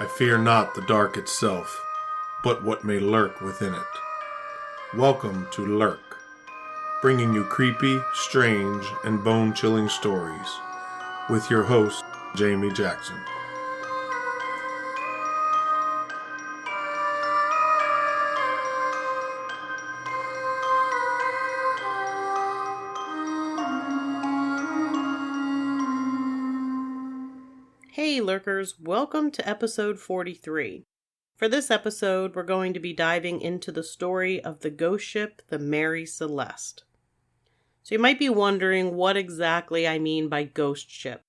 I fear not the dark itself, but what may lurk within it. Welcome to Lurk, bringing you creepy, strange, and bone-chilling stories, with your host, Jamie Jackson. Hey Lurkers, welcome to episode 43. For this episode, we're going to be diving into the story of the ghost ship, the Mary Celeste. So you might be wondering what exactly I mean by ghost ship.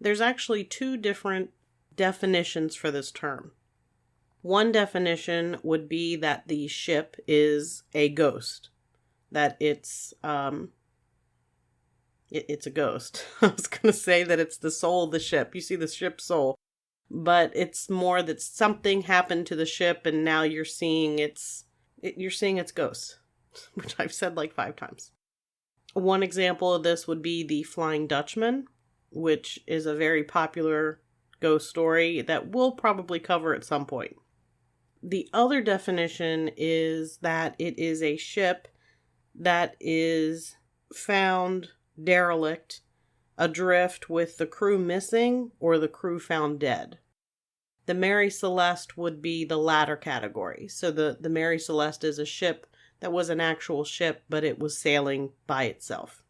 There's actually two different definitions for this term. One definition would be that the ship is a ghost, that it's a ghost. I was going to say that it's the soul of the ship. You see the ship's soul. But it's more that something happened to the ship and now you're seeing its ghost, which I've said like 5 times. One example of this would be the Flying Dutchman, which is a very popular ghost story that we'll probably cover at some point. The other definition is that it is a ship that is found derelict, adrift with the crew missing or the crew found dead. The Mary Celeste would be the latter category. So the Mary Celeste is a ship that was an actual ship, but it was sailing by itself.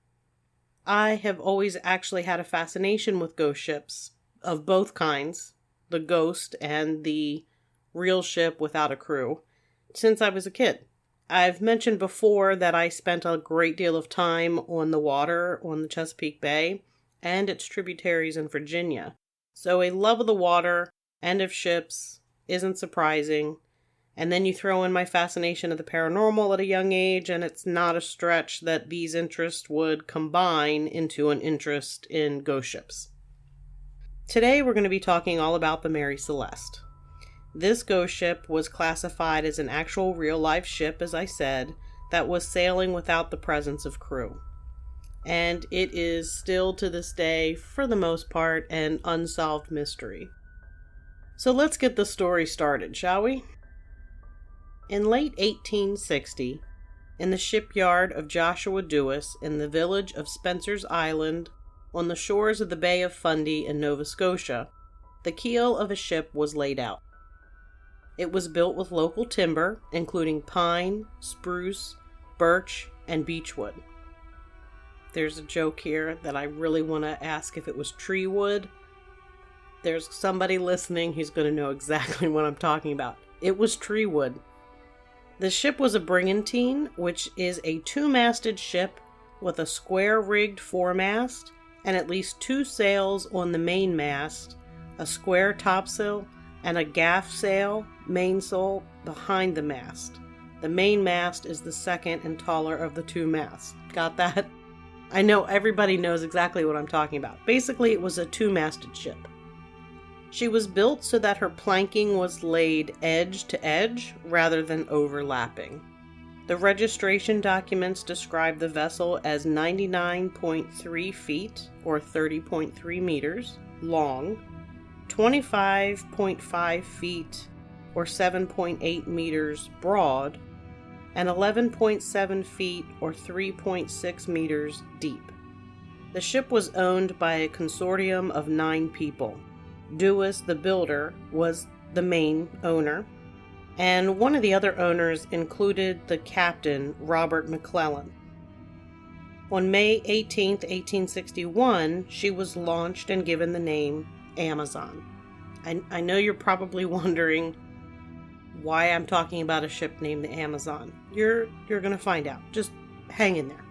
I have always actually had a fascination with ghost ships of both kinds, the ghost and the real ship without a crew, since I was a kid. I've mentioned before that I spent a great deal of time on the water on the Chesapeake Bay and its tributaries in Virginia. So a love of the water and of ships isn't surprising. And then you throw in my fascination of the paranormal at a young age, and it's not a stretch that these interests would combine into an interest in ghost ships. Today we're going to be talking all about the Mary Celeste. This ghost ship was classified as an actual real-life ship, as I said, that was sailing without the presence of crew. And it is still to this day, for the most part, an unsolved mystery. So let's get the story started, shall we? In late 1860, in the shipyard of Joshua Dewis in the village of Spencer's Island, on the shores of the Bay of Fundy in Nova Scotia, the keel of a ship was laid out. It was built with local timber, including pine, spruce, birch, and beechwood. There's a joke here that I really want to ask if it was tree wood. There's somebody listening who's going to know exactly what I'm talking about. It was tree wood. The ship was a brigantine, which is a 2-masted ship with a square-rigged foremast and at least 2 sails on the main mast, a square topsail, and a gaff sail, mainsail, behind the mast. The main mast is the second and taller of the 2 masts. Got that? I know everybody knows exactly what I'm talking about. Basically, it was a 2-masted ship. She was built so that her planking was laid edge to edge rather than overlapping. The registration documents describe the vessel as 99.3 feet, or 30.3 meters, long, 25.5 feet, or 7.8 meters, broad, and 11.7 feet, or 3.6 meters, deep. The ship was owned by a consortium of 9 people. Dewis, the builder, was the main owner, and one of the other owners included the captain, Robert McClellan. On May 18, 1861, she was launched and given the name Amazon. I know you're probably wondering why I'm talking about a ship named the Amazon. You're going to find out. Just hang in there.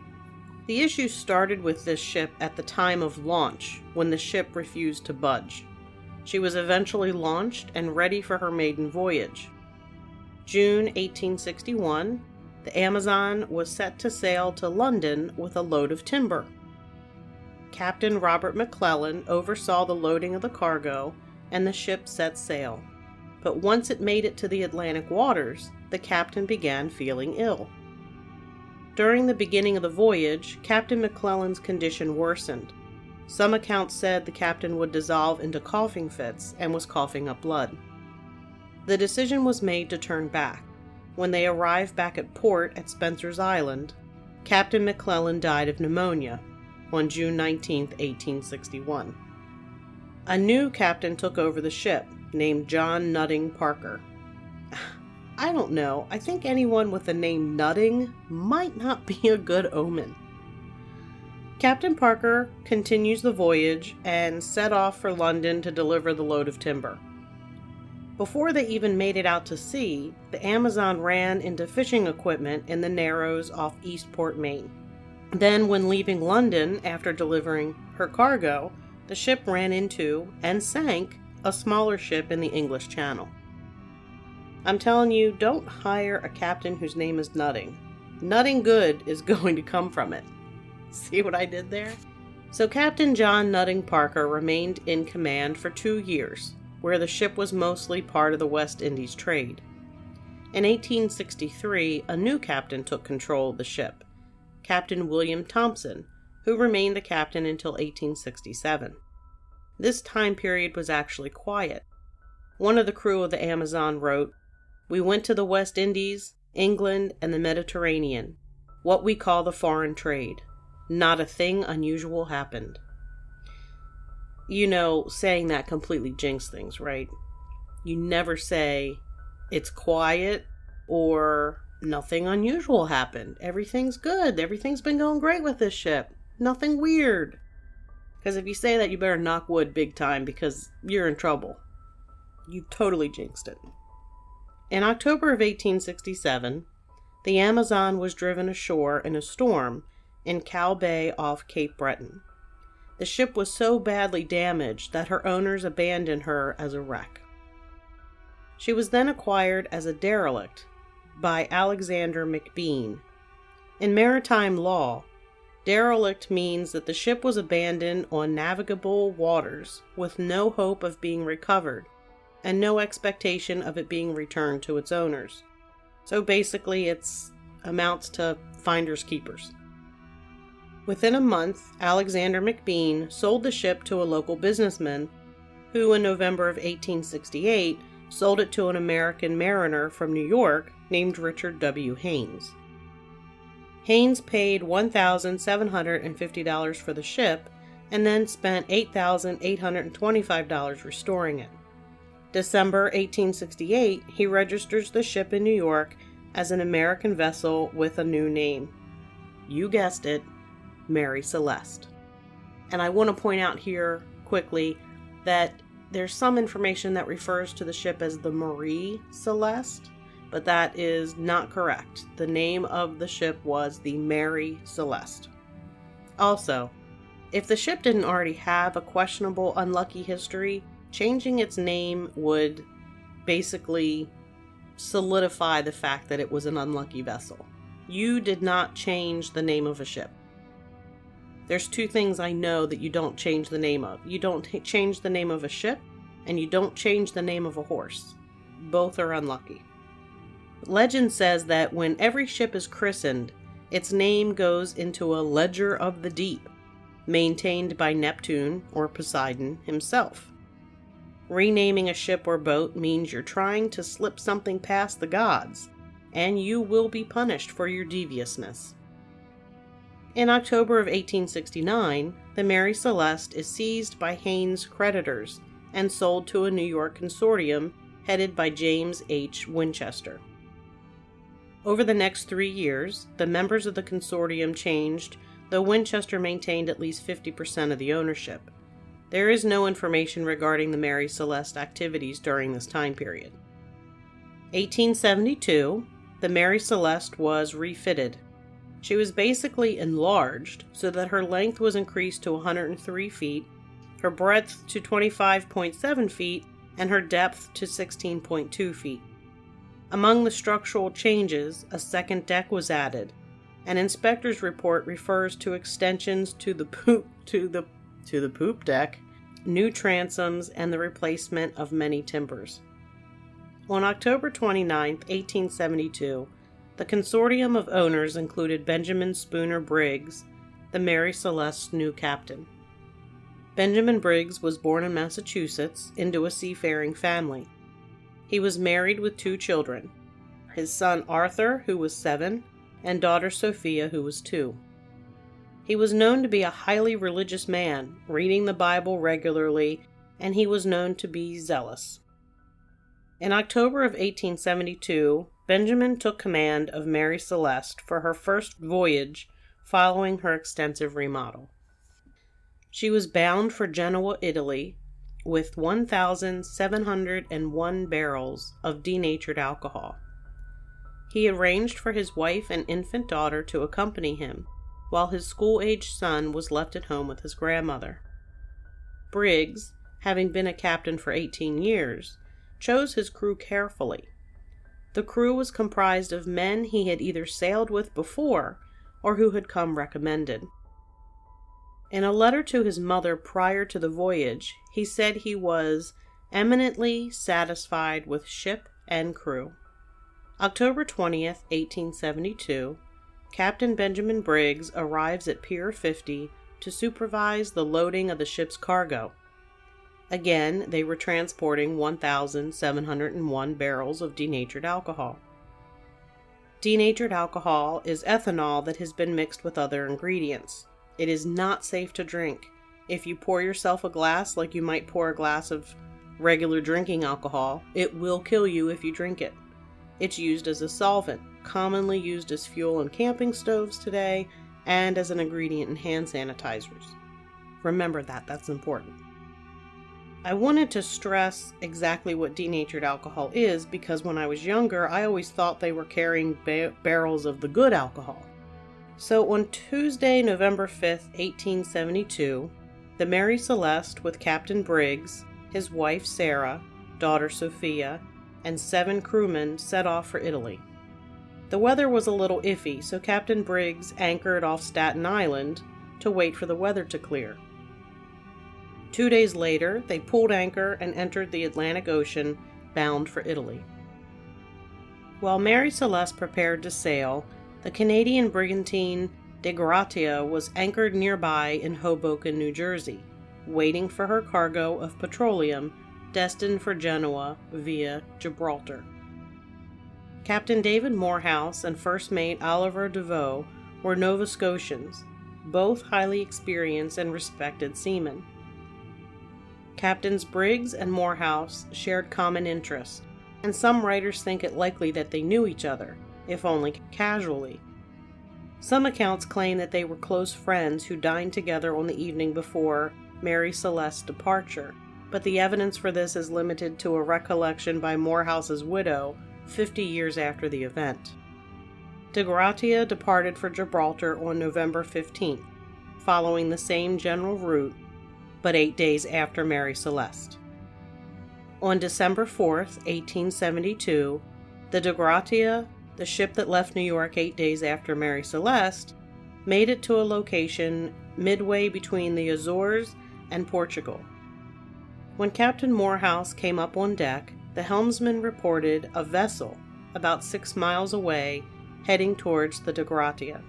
The issue started with this ship at the time of launch, when the ship refused to budge. She was eventually launched and ready for her maiden voyage. June 1861, the Amazon was set to sail to London with a load of timber. Captain Robert McClellan oversaw the loading of the cargo, and the ship set sail. But once it made it to the Atlantic waters, the captain began feeling ill. During the beginning of the voyage, Captain McClellan's condition worsened. Some accounts said the captain would dissolve into coughing fits and was coughing up blood. The decision was made to turn back. When they arrived back at port at Spencer's Island, Captain McClellan died of pneumonia on June 19, 1861. A new captain took over the ship, named John Nutting Parker. I don't know, I think anyone with the name Nutting might not be a good omen. Captain Parker continues the voyage and set off for London to deliver the load of timber. Before they even made it out to sea, the Amazon ran into fishing equipment in the Narrows off Eastport, Maine. Then, when leaving London after delivering her cargo, the ship ran into and sank a smaller ship in the English Channel. I'm telling you, don't hire a captain whose name is Nutting. Nothing good is going to come from it. See what I did there? So Captain John Nutting Parker remained in command for 2 years, where the ship was mostly part of the West Indies trade. In 1863, a new captain took control of the ship, Captain William Thompson, who remained the captain until 1867. This time period was actually quiet. One of the crew of the Amazon wrote, "We went to the West Indies, England, and the Mediterranean, what we call the foreign trade. Not a thing unusual happened." You know, saying that completely jinxed things, right? You never say, it's quiet, or nothing unusual happened. Everything's good. Everything's been going great with this ship. Nothing weird. Because if you say that, you better knock wood big time, because you're in trouble. You totally jinxed it. In October of 1867, the Amazon was driven ashore in a storm in Cow Bay off Cape Breton. The ship was so badly damaged that her owners abandoned her as a wreck. She was then acquired as a derelict by Alexander McBean. In maritime law, derelict means that the ship was abandoned on navigable waters with no hope of being recovered and no expectation of it being returned to its owners. So basically, it amounts to finders keepers. Within a month, Alexander McBean sold the ship to a local businessman who, in November of 1868, sold it to an American mariner from New York named Richard W. Haynes. Haynes paid $1,750 for the ship and then spent $8,825 restoring it. December 1868, he registers the ship in New York as an American vessel with a new name. You guessed it, Mary Celeste. And I want to point out here quickly that there's some information that refers to the ship as the Marie Celeste, but that is not correct. The name of the ship was the Mary Celeste. Also, if the ship didn't already have a questionable, unlucky history, changing its name would basically solidify the fact that it was an unlucky vessel. You did not change the name of a ship. There's two things I know that you don't change the name of. You don't change the name of a ship, and you don't change the name of a horse. Both are unlucky. Legend says that when every ship is christened, its name goes into a ledger of the deep, maintained by Neptune or Poseidon himself. Renaming a ship or boat means you're trying to slip something past the gods, and you will be punished for your deviousness. In October of 1869, the Mary Celeste is seized by Haynes' creditors and sold to a New York consortium headed by James H. Winchester. Over the next 3 years, the members of the consortium changed, though Winchester maintained at least 50% of the ownership. There is no information regarding the Mary Celeste activities during this time period. 1872, the Mary Celeste was refitted. She was basically enlarged so that her length was increased to 103 feet, her breadth to 25.7 feet, and her depth to 16.2 feet. Among the structural changes, a second deck was added. An inspector's report refers to extensions to the poop deck, new transoms, and the replacement of many timbers. On October 29, 1872, the consortium of owners included Benjamin Spooner Briggs, the Mary Celeste's new captain. Benjamin Briggs was born in Massachusetts into a seafaring family. He was married with 2 children, his son Arthur, who was 7, and daughter Sophia, who was 2. He was known to be a highly religious man, reading the Bible regularly, and he was known to be zealous. In October of 1872, Benjamin took command of Mary Celeste for her first voyage following her extensive remodel. She was bound for Genoa, Italy, with 1,701 barrels of denatured alcohol. He arranged for his wife and infant daughter to accompany him, while his school-aged son was left at home with his grandmother. Briggs, having been a captain for 18 years, chose his crew carefully. The crew was comprised of men he had either sailed with before or who had come recommended. In a letter to his mother prior to the voyage, he said he was eminently satisfied with ship and crew. October 20th, 1872, Captain Benjamin Briggs arrives at Pier 50 to supervise the loading of the ship's cargo. Again, they were transporting 1,701 barrels of denatured alcohol. Denatured alcohol is ethanol that has been mixed with other ingredients. It is not safe to drink. If you pour yourself a glass like you might pour a glass of regular drinking alcohol, it will kill you if you drink it. It's used as a solvent, commonly used as fuel in camping stoves today, and as an ingredient in hand sanitizers. Remember that, that's important. I wanted to stress exactly what denatured alcohol is because when I was younger, I always thought they were carrying barrels of the good alcohol. So on Tuesday, November 5th, 1872, the Mary Celeste with Captain Briggs, his wife Sarah, daughter Sophia, and 7 crewmen set off for Italy. The weather was a little iffy, so Captain Briggs anchored off Staten Island to wait for the weather to clear. 2 days later, they pulled anchor and entered the Atlantic Ocean, bound for Italy. While Mary Celeste prepared to sail, the Canadian brigantine De Gratia was anchored nearby in Hoboken, New Jersey, waiting for her cargo of petroleum destined for Genoa via Gibraltar. Captain David Morehouse and First Mate Oliver DeVoe were Nova Scotians, both highly experienced and respected seamen. Captains Briggs and Morehouse shared common interests, and some writers think it likely that they knew each other, if only casually. Some accounts claim that they were close friends who dined together on the evening before Mary Celeste's departure, but the evidence for this is limited to a recollection by Morehouse's widow 50 years after the event. De Gratia departed for Gibraltar on November 15th, following the same general route, but 8 days after Mary Celeste. On December 4th, 1872, the De Gratia, the ship that left New York 8 days after Mary Celeste, made it to a location midway between the Azores and Portugal. When Captain Morehouse came up on deck, the helmsman reported a vessel about 6 miles away heading towards the De Gratia.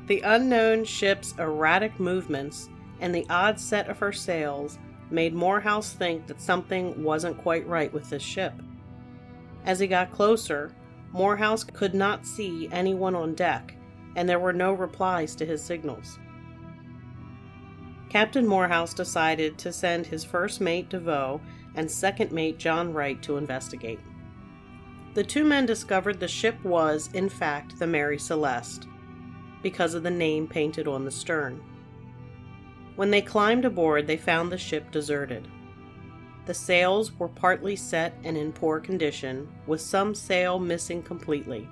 The unknown ship's erratic movements and the odd set of her sails made Morehouse think that something wasn't quite right with this ship. As he got closer, Morehouse could not see anyone on deck, and there were no replies to his signals. Captain Morehouse decided to send his first mate DeVoe and second mate John Wright to investigate. The 2 men discovered the ship was, in fact, the Mary Celeste, because of the name painted on the stern. When they climbed aboard, they found the ship deserted. The sails were partly set and in poor condition, with some sail missing completely.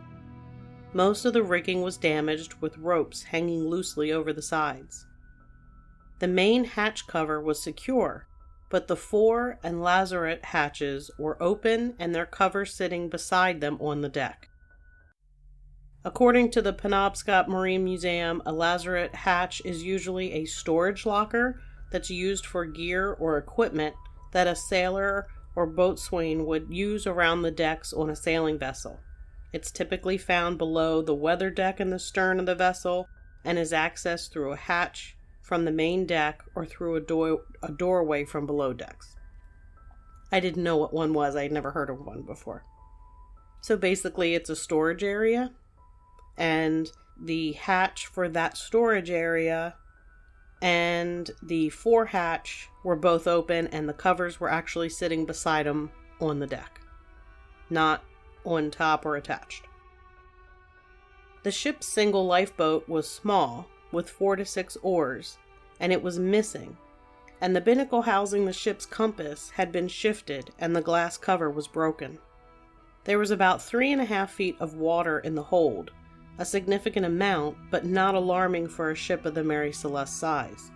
Most of the rigging was damaged, with ropes hanging loosely over the sides. The main hatch cover was secure, but the fore and lazarette hatches were open and their covers sitting beside them on the deck. According to the Penobscot Marine Museum, a lazarette hatch is usually a storage locker that's used for gear or equipment that a sailor or boatswain would use around the decks on a sailing vessel. It's typically found below the weather deck in the stern of the vessel and is accessed through a hatch from the main deck or through a doorway from below decks. I didn't know what one was. I had never heard of one before. So basically, it's a storage area, and the hatch for that storage area and the fore hatch were both open, and the covers were actually sitting beside them on the deck, not on top or attached. The ship's single lifeboat was small, with 4 to 6 oars, and it was missing, and the binnacle housing the ship's compass had been shifted, and the glass cover was broken. There was about 3.5 feet of water in the hold, a significant amount, but not alarming for a ship of the Mary Celeste size.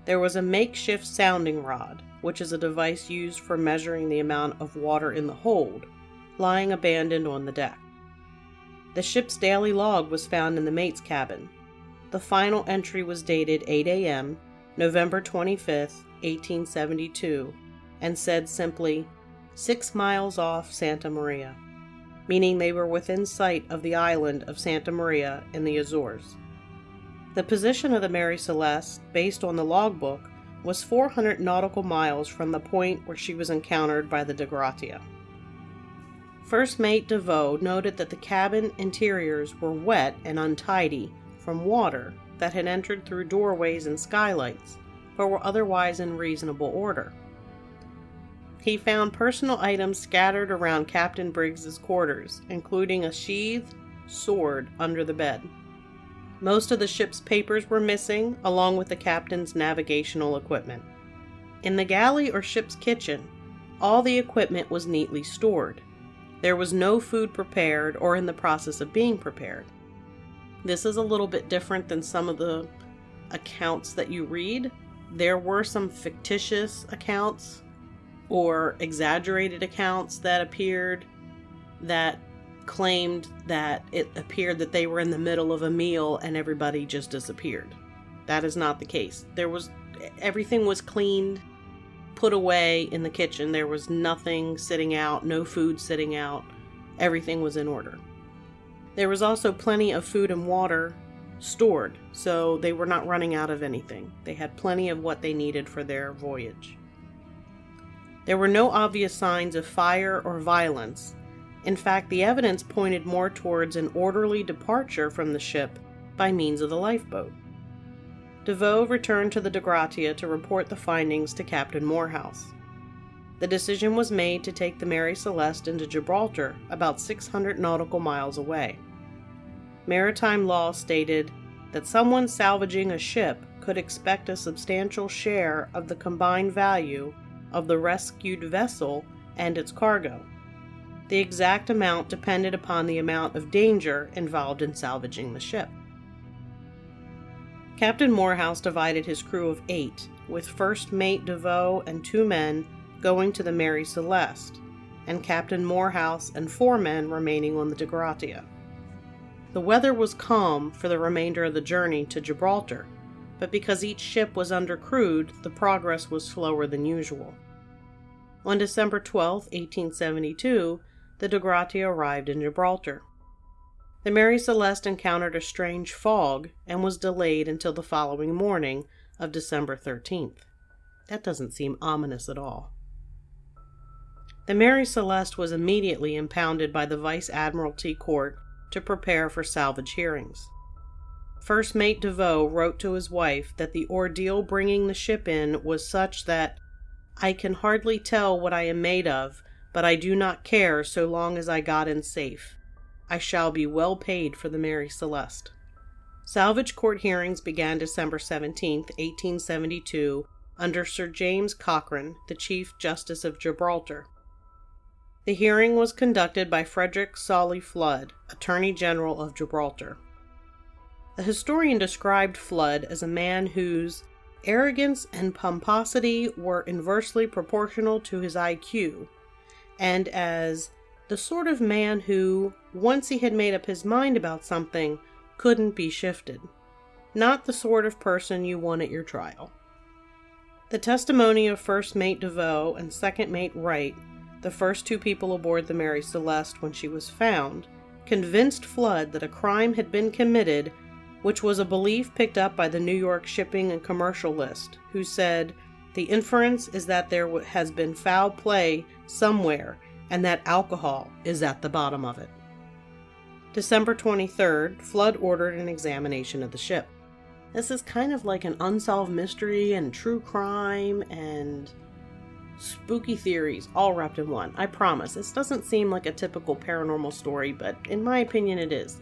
There was a makeshift sounding rod, which is a device used for measuring the amount of water in the hold, lying abandoned on the deck. The ship's daily log was found in the mate's cabin. The final entry was dated 8 a.m., November 25th, 1872, and said simply, 6 miles off Santa Maria, meaning they were within sight of the island of Santa Maria in the Azores. The position of the Mary Celeste, based on the logbook, was 400 nautical miles from the point where she was encountered by the DeGratia. First Mate DeVoe noted that the cabin interiors were wet and untidy from water that had entered through doorways and skylights, but were otherwise in reasonable order. He found personal items scattered around Captain Briggs's quarters, including a sheathed sword under the bed. Most of the ship's papers were missing, along with the captain's navigational equipment. In the galley or ship's kitchen, all the equipment was neatly stored. There was no food prepared or in the process of being prepared. This is a little bit different than some of the accounts that you read. There were some fictitious accounts or exaggerated accounts that appeared that claimed that it appeared that they were in the middle of a meal and everybody just disappeared. That is not the case. Everything was cleaned, put away in the kitchen. There was nothing sitting out, no food sitting out. Everything was in order. There was also plenty of food and water stored, so they were not running out of anything. They had plenty of what they needed for their voyage. There were no obvious signs of fire or violence. In fact, the evidence pointed more towards an orderly departure from the ship by means of the lifeboat. DeVoe returned to the DeGratia to report the findings to Captain Morehouse. The decision was made to take the Mary Celeste into Gibraltar, about 600 nautical miles away. Maritime law stated that someone salvaging a ship could expect a substantial share of the combined value of the rescued vessel and its cargo. The exact amount depended upon the amount of danger involved in salvaging the ship. Captain Morehouse divided his crew of 8, with First Mate DeVoe and 2 men going to the Mary Celeste, and Captain Morehouse and 4 men remaining on the DeGratia. The weather was calm for the remainder of the journey to Gibraltar, but because each ship was undercrewed, the progress was slower than usual. On December 12, 1872, the DeGratia arrived in Gibraltar. The Mary Celeste encountered a strange fog and was delayed until the following morning of December 13th. That doesn't seem ominous at all. The Mary Celeste was immediately impounded by the Vice Admiralty Court to prepare for salvage hearings. First Mate DeVoe wrote to his wife that the ordeal bringing the ship in was such that "I can hardly tell what I am made of, but I do not care so long as I got in safe. I shall be well paid for the Mary Celeste." Salvage court hearings began December 17, 1872, under Sir James Cochrane, the Chief Justice of Gibraltar. The hearing was conducted by Frederick Solly Flood, Attorney General of Gibraltar. The historian described Flood as a man whose arrogance and pomposity were inversely proportional to his IQ, and as the sort of man who, once he had made up his mind about something, couldn't be shifted. Not the sort of person you want at your trial. The testimony of First Mate DeVoe and Second Mate Wright, the first 2 people aboard the Mary Celeste when she was found, convinced Flood that a crime had been committed, which was a belief picked up by the New York Shipping and Commercial List, who said, The inference is that there has been foul play somewhere and that alcohol is at the bottom of it. December 23rd, Flood ordered an examination of the ship. This is kind of like an unsolved mystery and true crime and spooky theories all wrapped in one. I promise. This doesn't seem like a typical paranormal story, but in my opinion it is.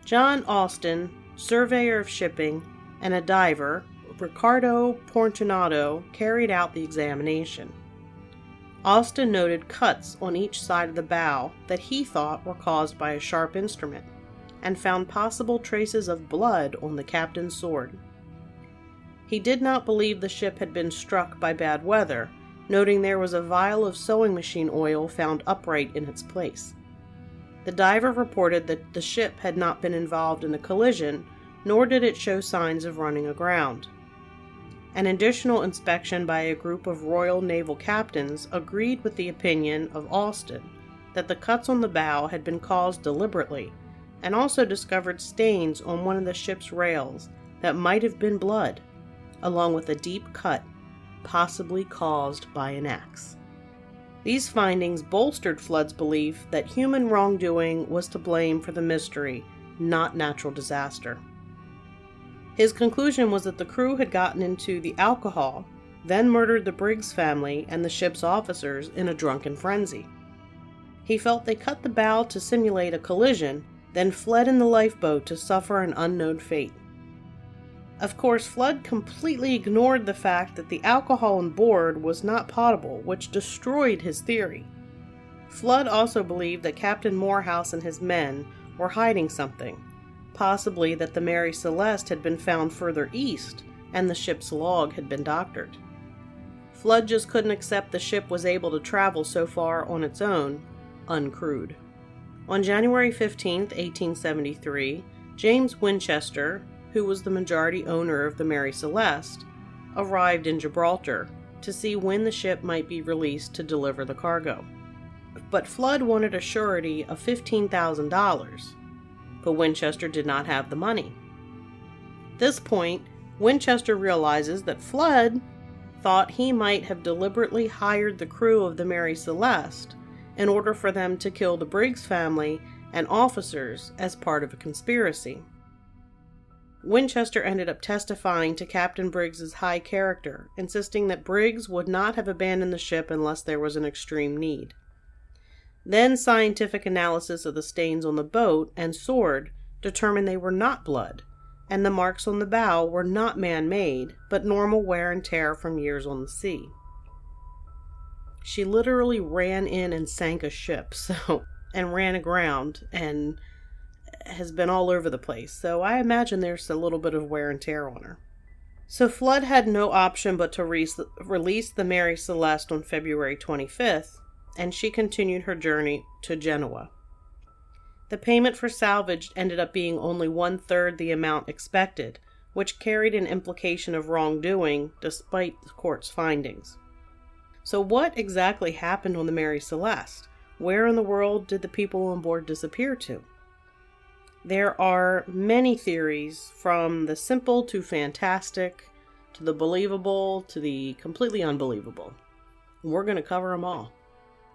John Austin, surveyor of shipping, and a diver, Ricardo Portinato, carried out the examination. Austin noted cuts on each side of the bow that he thought were caused by a sharp instrument, and found possible traces of blood on the captain's sword. He did not believe the ship had been struck by bad weather, noting there was a vial of sewing machine oil found upright in its place. The diver reported that the ship had not been involved in a collision, nor did it show signs of running aground. An additional inspection by a group of Royal Naval captains agreed with the opinion of Austin that the cuts on the bow had been caused deliberately, and also discovered stains on one of the ship's rails that might have been blood, along with a deep cut, possibly caused by an axe. These findings bolstered Flood's belief that human wrongdoing was to blame for the mystery, not natural disaster. His conclusion was that the crew had gotten into the alcohol, then murdered the Briggs family and the ship's officers in a drunken frenzy. He felt they cut the bow to simulate a collision, then fled in the lifeboat to suffer an unknown fate. Of course, Flood completely ignored the fact that the alcohol on board was not potable, which destroyed his theory. Flood also believed that Captain Morehouse and his men were hiding something, possibly that the Mary Celeste had been found further east and the ship's log had been doctored. Flood just couldn't accept the ship was able to travel so far on its own, uncrewed. On January 15, 1873, James Winchester, who was the majority owner of the Mary Celeste, arrived in Gibraltar to see when the ship might be released to deliver the cargo. But Flood wanted a surety of $15,000, but Winchester did not have the money. At this point, Winchester realizes that Flood thought he might have deliberately hired the crew of the Mary Celeste in order for them to kill the Briggs family and officers as part of a conspiracy. Winchester ended up testifying to Captain Briggs's high character, insisting that Briggs would not have abandoned the ship unless there was an extreme need. Then scientific analysis of the stains on the boat and sword determined they were not blood, and the marks on the bow were not man-made, but normal wear and tear from years on the sea. She literally ran in and sank a ship, and ran aground, and has been all over the place, so I imagine there's a little bit of wear and tear on her. So Flood had no option but to release the Mary Celeste on February 25th, and she continued her journey to Genoa. The payment for salvage ended up being only 1/3 the amount expected, which carried an implication of wrongdoing despite the court's findings. So what exactly happened on the Mary Celeste? Where in the world did the people on board disappear to? There are many theories, from the simple to fantastic, to the believable, to the completely unbelievable. We're going to cover them all.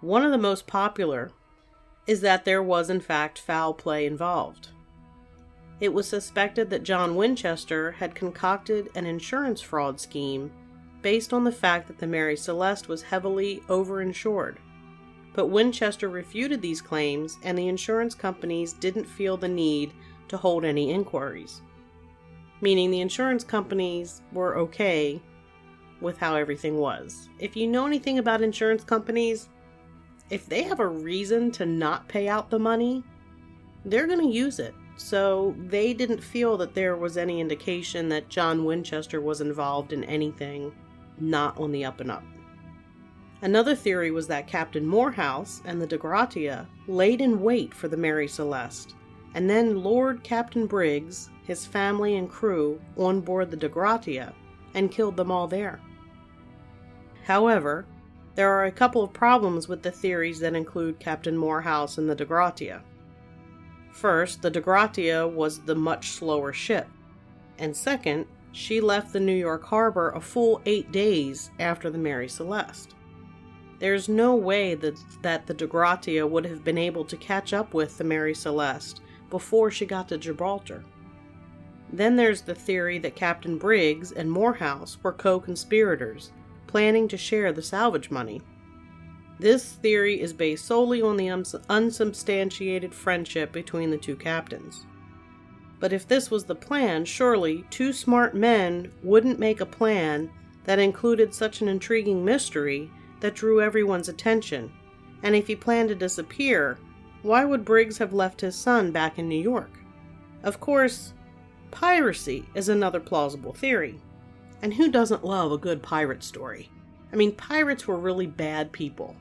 One of the most popular is that there was in fact foul play involved. It was suspected that John Winchester had concocted an insurance fraud scheme based on the fact that the Mary Celeste was heavily overinsured. But Winchester refuted these claims, and the insurance companies didn't feel the need to hold any inquiries. Meaning the insurance companies were okay with how everything was. If you know anything about insurance companies, if they have a reason to not pay out the money, they're going to use it. So they didn't feel that there was any indication that John Winchester was involved in anything not on the up and up. Another theory was that Captain Morehouse and the De Gratia laid in wait for the Mary Celeste, and then lured Captain Briggs, his family and crew, on board the De Gratia, and killed them all there. However, there are a couple of problems with the theories that include Captain Morehouse and the De Gratia. First, the De Gratia was the much slower ship, and second, she left the New York harbor a full 8 days after the Mary Celeste. There's no way that the DeGrazia would have been able to catch up with the Mary Celeste before she got to Gibraltar. Then there's the theory that Captain Briggs and Morehouse were co-conspirators, planning to share the salvage money. This theory is based solely on the unsubstantiated friendship between the two captains. But if this was the plan, surely 2 smart men wouldn't make a plan that included such an intriguing mystery that drew everyone's attention. And if he planned to disappear, why would Briggs have left his son back in New York? Of course, piracy is another plausible theory. And who doesn't love a good pirate story? I mean, pirates were really bad people.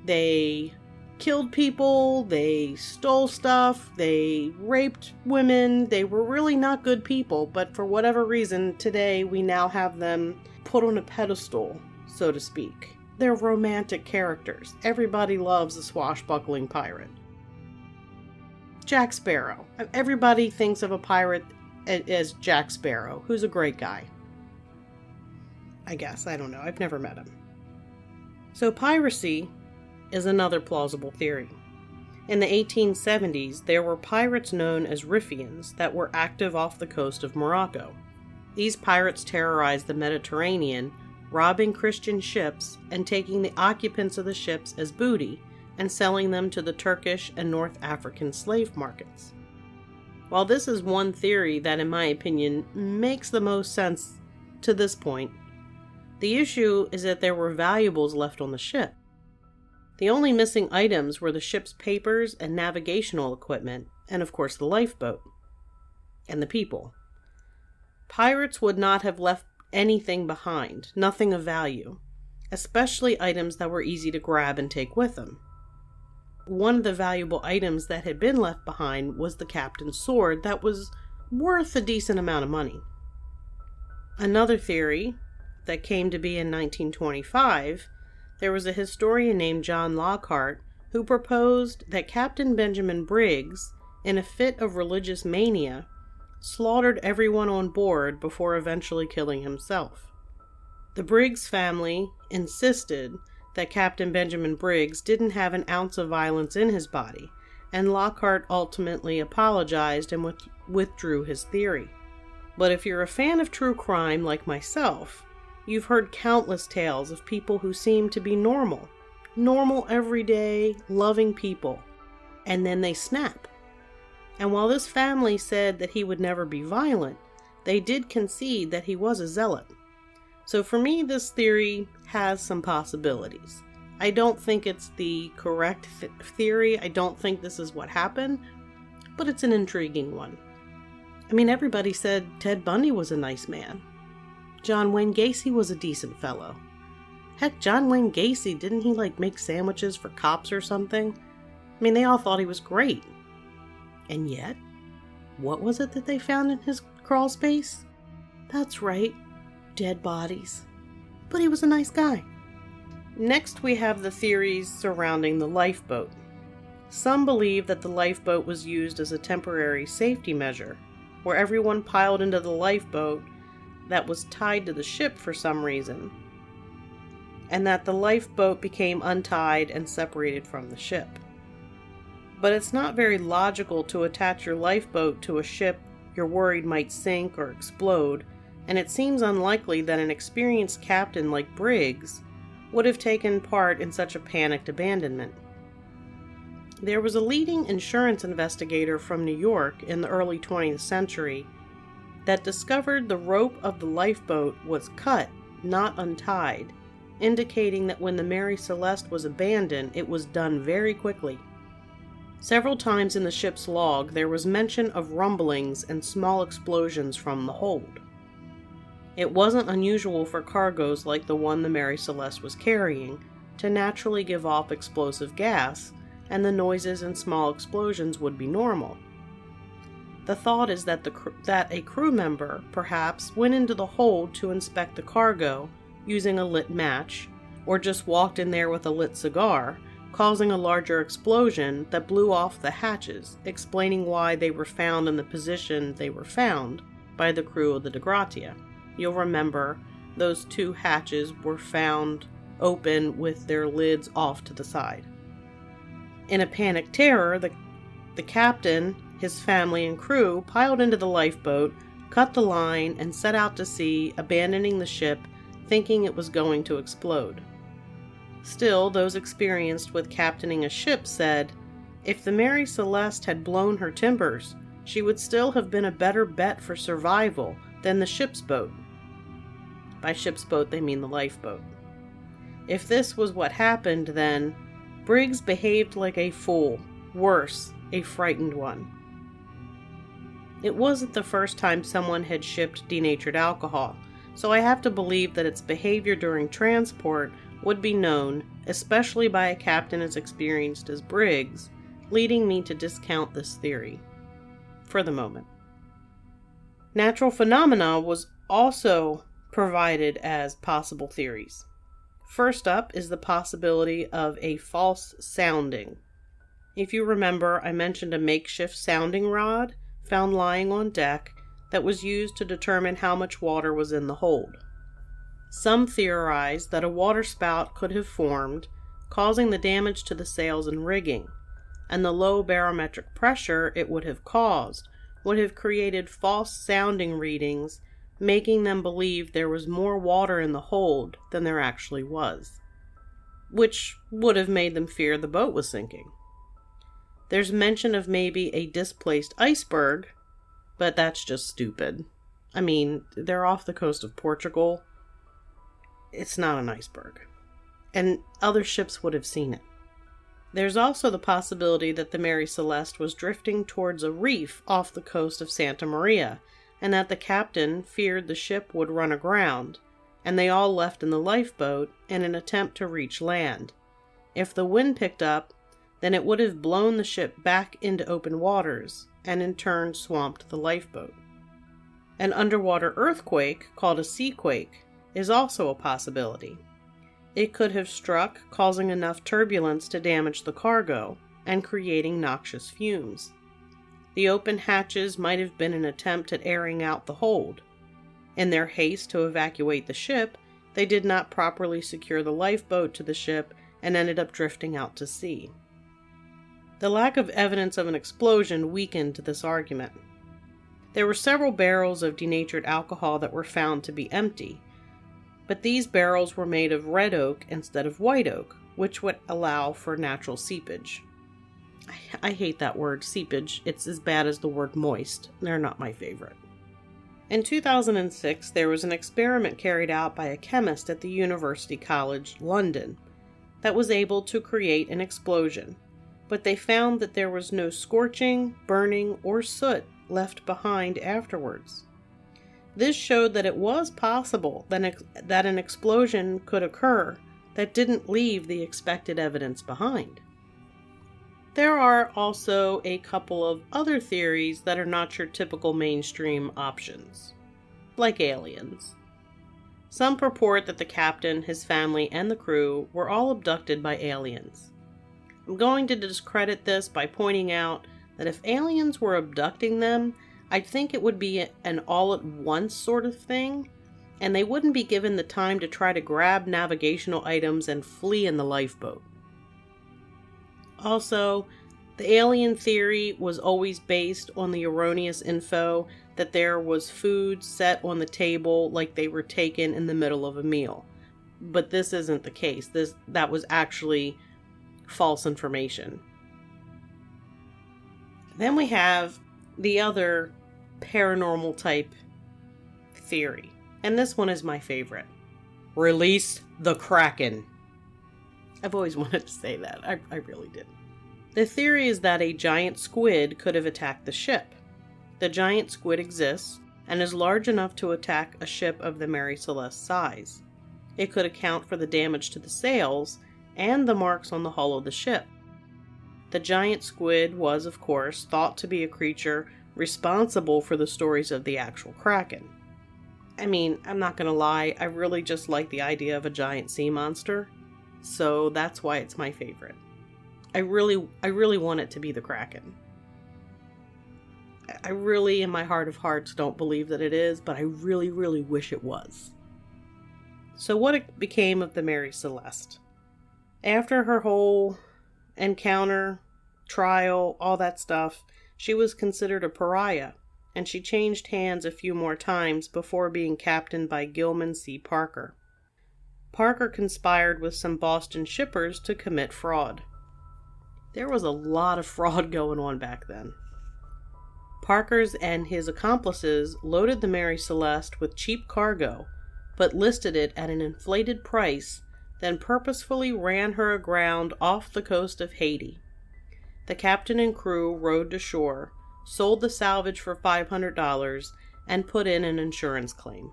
They killed people, they stole stuff, they raped women. They were really not good people, but for whatever reason, today we now have them put on a pedestal, so to speak. They're romantic characters. Everybody loves a swashbuckling pirate. Jack Sparrow. Everybody thinks of a pirate as Jack Sparrow, who's a great guy. I guess. I don't know. I've never met him. So piracy is another plausible theory. In the 1870s, there were pirates known as Riffians that were active off the coast of Morocco. These pirates terrorized the Mediterranean, robbing Christian ships and taking the occupants of the ships as booty and selling them to the Turkish and North African slave markets. While this is one theory that, in my opinion, makes the most sense to this point, the issue is that there were valuables left on the ship. The only missing items were the ship's papers and navigational equipment, and of course the lifeboat. And the people. Pirates would not have left anything behind, nothing of value, especially items that were easy to grab and take with them. One of the valuable items that had been left behind was the captain's sword that was worth a decent amount of money. Another theory that came to be in 1925, there was a historian named John Lockhart who proposed that Captain Benjamin Briggs, in a fit of religious mania, slaughtered everyone on board before eventually killing himself. The Briggs family insisted that Captain Benjamin Briggs didn't have an ounce of violence in his body, and Lockhart ultimately apologized and withdrew his theory. But if you're a fan of true crime like myself, you've heard countless tales of people who seem to be normal, everyday, loving people, and then they snap. And while this family said that he would never be violent, they did concede that he was a zealot. So for me, this theory has some possibilities. I don't think it's the correct theory. I don't think this is what happened, but it's an intriguing one. I mean, everybody said Ted Bundy was a nice man. John Wayne Gacy was a decent fellow. Heck, John Wayne Gacy, didn't he make sandwiches for cops or something? I mean, they all thought he was great. And yet, what was it that they found in his crawl space? That's right, dead bodies. But he was a nice guy. Next, we have the theories surrounding the lifeboat. Some believe that the lifeboat was used as a temporary safety measure, where everyone piled into the lifeboat that was tied to the ship for some reason, and that the lifeboat became untied and separated from the ship. But it's not very logical to attach your lifeboat to a ship you're worried might sink or explode, and it seems unlikely that an experienced captain like Briggs would have taken part in such a panicked abandonment. There was a leading insurance investigator from New York in the early 20th century that discovered the rope of the lifeboat was cut, not untied, indicating that when the Mary Celeste was abandoned, it was done very quickly. Several times in the ship's log, there was mention of rumblings and small explosions from the hold. It wasn't unusual for cargoes like the one the Mary Celeste was carrying to naturally give off explosive gas, and the noises and small explosions would be normal. The thought is that a crew member, perhaps, went into the hold to inspect the cargo using a lit match, or just walked in there with a lit cigar, causing a larger explosion that blew off the hatches, explaining why they were found in the position they were found, by the crew of the DeGratia. You'll remember those 2 hatches were found open with their lids off to the side. In a panic terror, the captain, his family, and crew piled into the lifeboat, cut the line, and set out to sea, abandoning the ship, thinking it was going to explode. Still, those experienced with captaining a ship said, if the Mary Celeste had blown her timbers, she would still have been a better bet for survival than the ship's boat. By ship's boat, they mean the lifeboat. If this was what happened, then Briggs behaved like a fool, worse, a frightened one. It wasn't the first time someone had shipped denatured alcohol, so I have to believe that its behavior during transport would be known, especially by a captain as experienced as Briggs, leading me to discount this theory. For the moment. Natural phenomena was also provided as possible theories. First up is the possibility of a false sounding. If you remember, I mentioned a makeshift sounding rod found lying on deck that was used to determine how much water was in the hold. Some theorize that a water spout could have formed, causing the damage to the sails and rigging, and the low barometric pressure it would have caused would have created false sounding readings, making them believe there was more water in the hold than there actually was, which would have made them fear the boat was sinking. There's mention of maybe a displaced iceberg, but that's just stupid. I mean, they're off the coast of Portugal. It's not an iceberg. And other ships would have seen it. There's also the possibility that the Mary Celeste was drifting towards a reef off the coast of Santa Maria, and that the captain feared the ship would run aground, and they all left in the lifeboat in an attempt to reach land. If the wind picked up, then it would have blown the ship back into open waters, and in turn swamped the lifeboat. An underwater earthquake, called a seaquake, is also a possibility. It could have struck, causing enough turbulence to damage the cargo, and creating noxious fumes. The open hatches might have been an attempt at airing out the hold. In their haste to evacuate the ship, they did not properly secure the lifeboat to the ship and ended up drifting out to sea. The lack of evidence of an explosion weakened this argument. There were several barrels of denatured alcohol that were found to be empty, but these barrels were made of red oak instead of white oak, which would allow for natural seepage. I hate that word, seepage. It's as bad as the word moist. They're not my favorite. In 2006, there was an experiment carried out by a chemist at the University College London that was able to create an explosion, but they found that there was no scorching, burning, or soot left behind afterwards. This showed that it was possible that an explosion could occur that didn't leave the expected evidence behind. There are also a couple of other theories that are not your typical mainstream options, like aliens. Some purport that the captain, his family, and the crew were all abducted by aliens. I'm going to discredit this by pointing out that if aliens were abducting them, I think it would be an all-at-once sort of thing, and they wouldn't be given the time to try to grab navigational items and flee in the lifeboat. Also, the alien theory was always based on the erroneous info that there was food set on the table like they were taken in the middle of a meal. But this isn't the case. That was actually false information. Then we have the other paranormal type theory, and this one is my favorite. Release the Kraken. I've always wanted to say that. I really did. The theory is that a giant squid could have attacked the ship. The giant squid exists and is large enough to attack a ship of the Mary Celeste size. It could account for the damage to the sails and the marks on the hull of the ship. The giant squid was, of course, thought to be a creature responsible for the stories of the actual Kraken. I mean, I'm not gonna lie, I really just like the idea of a giant sea monster, so that's why it's my favorite. I really want it to be the Kraken. I really, in my heart of hearts, don't believe that it is, but I really, really wish it was. So what became of the Mary Celeste? After her whole encounter, trial, all that stuff, she was considered a pariah, and she changed hands a few more times before being captained by Gilman C. Parker. Parker conspired with some Boston shippers to commit fraud. There was a lot of fraud going on back then. Parker's and his accomplices loaded the Mary Celeste with cheap cargo, but listed it at an inflated price, then purposefully ran her aground off the coast of Haiti. The captain and crew rowed to shore, sold the salvage for $500, and put in an insurance claim.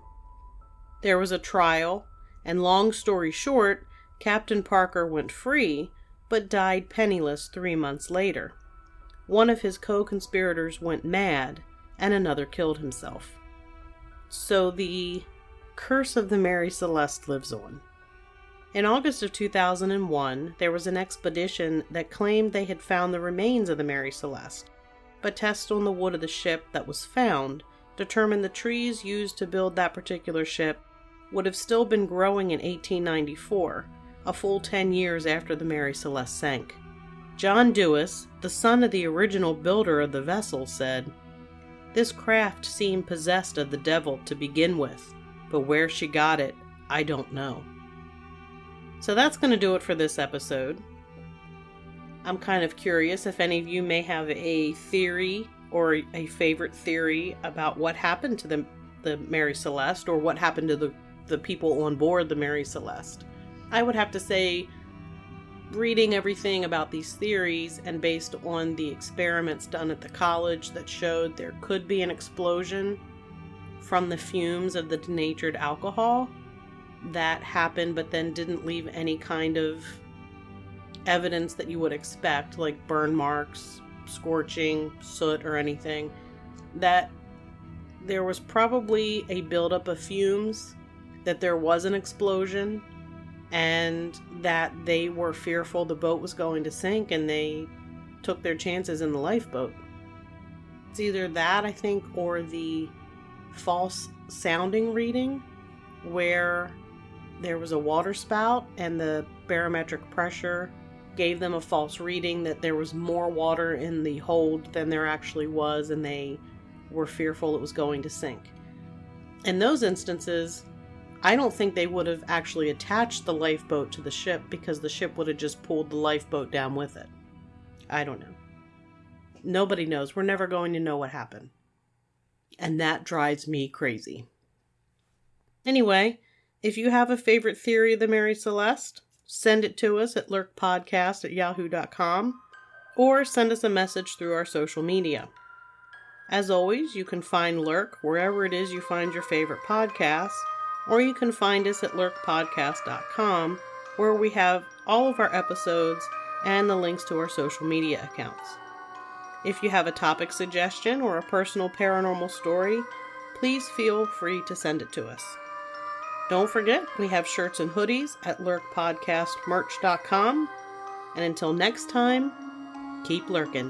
There was a trial, and long story short, Captain Parker went free, but died penniless 3 months later. One of his co-conspirators went mad, and another killed himself. So the curse of the Mary Celeste lives on. In August of 2001, there was an expedition that claimed they had found the remains of the Mary Celeste, but tests on the wood of the ship that was found determined the trees used to build that particular ship would have still been growing in 1894, a full 10 years after the Mary Celeste sank. John Dewis, the son of the original builder of the vessel, said, "This craft seemed possessed of the devil to begin with, but where she got it, I don't know." So that's going to do it for this episode. I'm kind of curious if any of you may have a theory or a favorite theory about what happened to the Mary Celeste, or what happened to the people on board the Mary Celeste. I would have to say, reading everything about these theories and based on the experiments done at the college that showed there could be an explosion from the fumes of the denatured alcohol that happened but then didn't leave any kind of evidence that you would expect, like burn marks, scorching, soot, or anything, that there was probably a buildup of fumes, that there was an explosion, and that they were fearful the boat was going to sink and they took their chances in the lifeboat. It's either that, I think, or the false sounding reading where there was a water spout and the barometric pressure gave them a false reading that there was more water in the hold than there actually was, and they were fearful it was going to sink. In those instances, I don't think they would have actually attached the lifeboat to the ship, because the ship would have just pulled the lifeboat down with it. I don't know. Nobody knows. We're never going to know what happened. And that drives me crazy. Anyway, if you have a favorite theory of the Mary Celeste, send it to us at lurkpodcast@yahoo.com, or send us a message through our social media. As always, you can find Lurk wherever it is you find your favorite podcasts, or you can find us at lurkpodcast.com, where we have all of our episodes and the links to our social media accounts. If you have a topic suggestion or a personal paranormal story, please feel free to send it to us. Don't forget, we have shirts and hoodies at lurkpodcastmerch.com. And until next time, keep lurking.